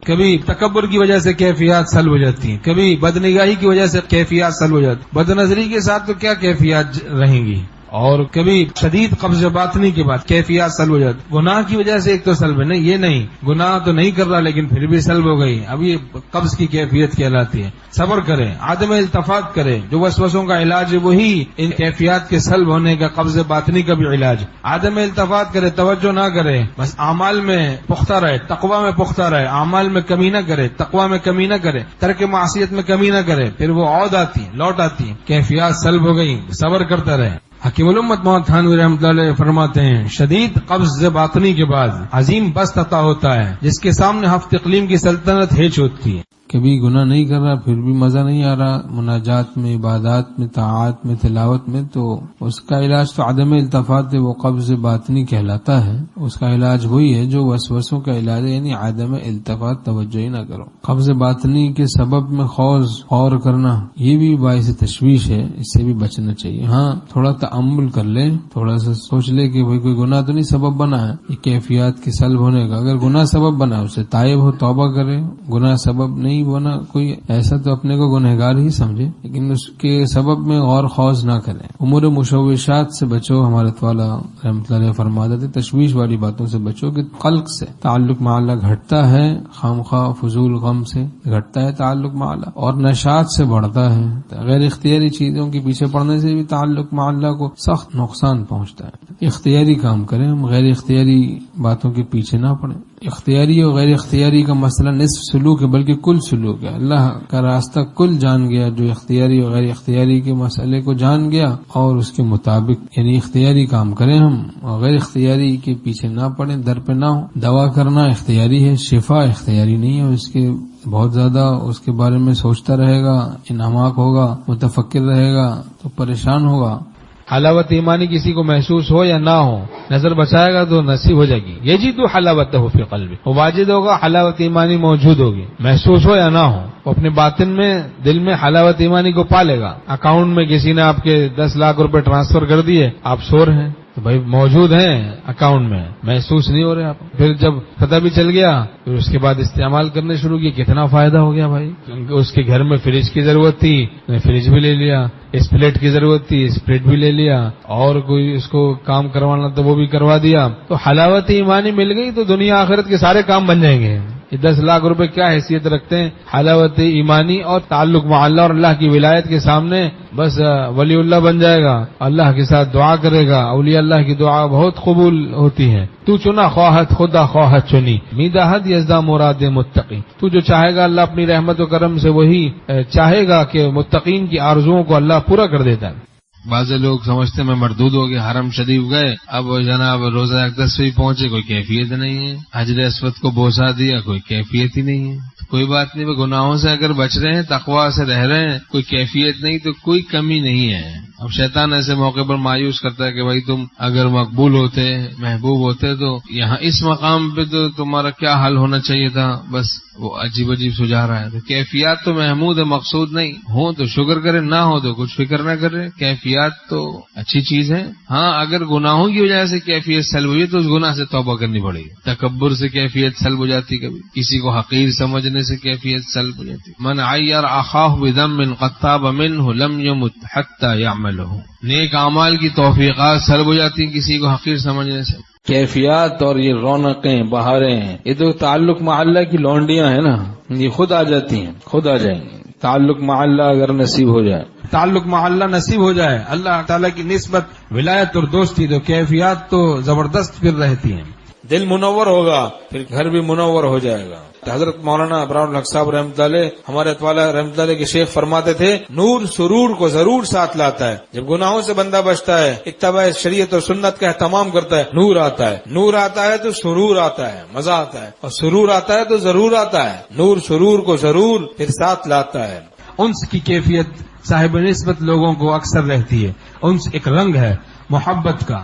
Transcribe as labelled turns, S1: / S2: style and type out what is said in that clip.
S1: کبھی تکبر کی وجہ سے کیفیات سلب ہو جاتی ہیں، کبھی بدنگاہی کی وجہ سے کیفیات سلب ہو جاتی ہیں، بدنظری کے ساتھ تو کیا کیفیات رہیں گی، اور کبھی شدید قبض باطنی کے بعد کیفیات سلب ہو جاتی، گناہ کی وجہ سے ایک تو سلب ہے، نہیں یہ نہیں گناہ تو نہیں کر رہا لیکن پھر بھی سلب ہو گئی، اب یہ قبض کی کیفیت کہلاتی ہے۔ صبر کریں، عدم التفات کریں، جو وسوسوں کا علاج ہے وہی ان کیفیات کے سلب ہونے کا قبض باطنی کا بھی علاج۔ عدم التفات کرے، توجہ نہ کرے، بس اعمال میں پختہ رہے، تقوی میں پختہ رہے، اعمال میں کمی نہ کرے، تقوی میں کمی نہ کرے، ترک معصیت میں کمی نہ کرے، پھر وہ عود آتی ہیں، لوٹ آتی ہیں، کیفیات سلب ہو گئی، صبر کرتا رہے۔ حکیم الامت مولانا تھانوی رحمۃ اللہ علیہ فرماتے ہیں شدید قبض باطنی کے بعد عظیم بست عطا ہوتا ہے جس کے سامنے ہفت اقلیم کی سلطنت ہیچ ہوتی ہے۔ کبھی گناہ نہیں کر رہا پھر بھی مزہ نہیں آ رہا مناجات میں، عبادات میں، طاعات میں، تلاوت میں، تو اس کا علاج تو عدم التفات ہے، وہ قبض باطنی کہلاتا ہے۔ اس کا علاج وہی ہے جو وسوسوں کا علاج ہے، یعنی عدم التفات، توجہ ہی نہ کرو۔ قبض باطنی کے سبب میں غور کرنا یہ بھی باعث تشویش ہے، اس سے بھی بچنا چاہیے۔ ہاں تھوڑا تأمل کر لے، تھوڑا سا سوچ لے کہ بھئی کوئی گناہ تو نہیں سبب بنا ہے یہ کیفیات کے سلب ہونے کا، اگر گناہ سبب بنا اسے تائب ہو، توبہ کرے، گناہ سبب نہیں بنا کوئی ایسا تو اپنے کو گنہگار ہی سمجھے، لیکن اس کے سبب میں غور خوض نہ کریں۔ امور مشوشات سے بچو، ہمارے والا رحمۃ اللہ علیہ فرماتے تھے تشویش والی باتوں سے بچو کہ قلق سے تعلق مع اللہ گھٹتا ہے، خامخواہ فضول غم سے گھٹتا ہے تعلق مع اللہ، اور نشاط سے بڑھتا ہے، غیر اختیاری چیزوں کے پیچھے پڑنے سے بھی تعلق مع اللہ کو سخت نقصان پہنچتا ہے۔ اختیاری کام کریں، ہم غیر اختیاری باتوں کے پیچھے نہ پڑیں۔ اختیاری اور غیر اختیاری کا مسئلہ نصف سلوک ہے بلکہ کل سلوک ہے۔ اللہ کا راستہ کل جان گیا، جو اختیاری اور غیر اختیاری کے مسئلے کو جان گیا اور اس کے مطابق یعنی اختیاری کام کریں ہم، اور غیر اختیاری کے پیچھے نہ پڑیں، در پہ نہ ہو۔ دوا کرنا اختیاری ہے، شفا اختیاری نہیں ہے، اس کے بہت زیادہ اس کے بارے میں سوچتا رہے گا، انہماک ہوگا، متفکر رہے گا تو پریشان ہوگا۔ حلاوت ایمانی کسی کو محسوس ہو یا نہ ہو، نظر بچائے گا تو نصیب ہو جائے گی۔ یجد حلاوتہ فی قلبہ، وہ واجد ہوگا، حلاوت ایمانی موجود ہوگی، محسوس ہو یا نہ ہو، وہ اپنے باطن میں دل میں حلاوت ایمانی کو پالے گا۔ اکاؤنٹ میں کسی نے آپ کے 10 لاکھ روپے ٹرانسفر کر دیے، آپ سور ہیں تو بھائی موجود ہیں اکاؤنٹ میں، محسوس نہیں ہو رہے آپ، پھر جب پتہ بھی چل گیا پھر اس کے بعد استعمال کرنے شروع کیے، کتنا فائدہ ہو گیا بھائی۔ اس کے گھر میں فریج کی ضرورت تھی، فریج بھی لے لیا، اسپلیٹ کی ضرورت تھی، اسپلیٹ بھی لے لیا، اور کوئی اس کو کام کروانا تو وہ بھی کروا دیا، تو حلاوت ایمانی مل گئی تو دنیا آخرت کے سارے کام بن جائیں گے۔ یہ 10 لاکھ روپے کیا حیثیت رکھتے ہیں؟ حلاوت ایمانی اور تعلق مع اللہ اور اللہ کی ولایت کے سامنے بس ولی اللہ بن جائے گا، اللہ کے ساتھ دعا کرے گا، اولیاء اللہ کی دعا بہت قبول ہوتی ہے۔ تو چنا خواہت خدا خواہت چنی، میداحد یزدا مراد متقی، تو جو چاہے گا اللہ اپنی رحمت و کرم سے وہی چاہے گا کہ متقین کی آرزوؤں کو اللہ پورا کر دیتا ہے۔ بعض لوگ سمجھتے میں مردود ہو گئے، حرم شریف گئے، اب جناب روزہ اقدس پہ پہنچے، کوئی کیفیت نہیں ہے، حجر اسود کو بوسا دیا، کوئی کیفیت ہی نہیں ہے۔ کوئی بات نہیں، وہ گناہوں سے اگر بچ رہے ہیں، تقوی سے رہ رہے ہیں، کوئی کیفیت نہیں تو کوئی کمی نہیں ہے۔ اب شیطان ایسے موقع پر مایوس کرتا ہے کہ بھائی تم اگر مقبول ہوتے، محبوب ہوتے تو یہاں اس مقام پہ تو تمہارا کیا حل ہونا چاہیے تھا، بس وہ عجیب عجیب سجا رہا ہے۔ تو کیفیات تو محمود ہے، مقصود نہیں، ہو تو شکر کرے، نہ ہو تو کچھ فکر نہ کرے، کیفیات تو اچھی چیز ہے۔ ہاں اگر گناہوں کی وجہ سے کیفیت سلب ہوئی تو اس گناہ سے توبہ کرنی پڑے گی۔ تکبر سے کیفیت سلب ہو جاتی، کبھی کسی کو حقیر سمجھنے سے کیفیت سلب ہو جاتی۔ من عیر اخاہ بذنب قد تاب منہ لم یمت حتی یعملہ، نیک اعمال کی توفیقات سلب ہو جاتی ہیں کسی کو حقیر سمجھنے سے۔ کیفیات اور یہ رونقیں، بہاریں، یہ تو تعلق مع اللہ کی لونڈیاں ہیں نا، یہ خود آ جاتی ہیں، خود آ جائیں گی۔ تعلق مع اللہ اگر نصیب ہو جائے، تعلق مع اللہ نصیب ہو جائے، اللہ تعالیٰ کی نسبت، ولایت اور دوستی، تو کیفیات تو زبردست پھر رہتی ہیں۔ دل منور ہوگا پھر گھر بھی منور ہو جائے گا۔ حضرت مولانا ابراہیم الحق صاحب رحمۃ اللہ علیہ، ہمارے والا رحمۃ اللہ علیہ کے شیخ فرماتے تھے نور سرور کو ضرور ساتھ لاتا ہے۔ جب گناہوں سے بندہ بچتا ہے، اتباع شریعت اور سنت کا اہتمام کرتا ہے، نور آتا ہے، نور آتا ہے تو سرور آتا ہے، مزہ آتا ہے، اور سرور آتا ہے تو ضرور آتا ہے۔ نور سرور کو ضرور پھر ساتھ لاتا ہے۔ انس کی کیفیت صاحب نسبت لوگوں کو اکثر رہتی ہے، انس ایک رنگ ہے محبت کا۔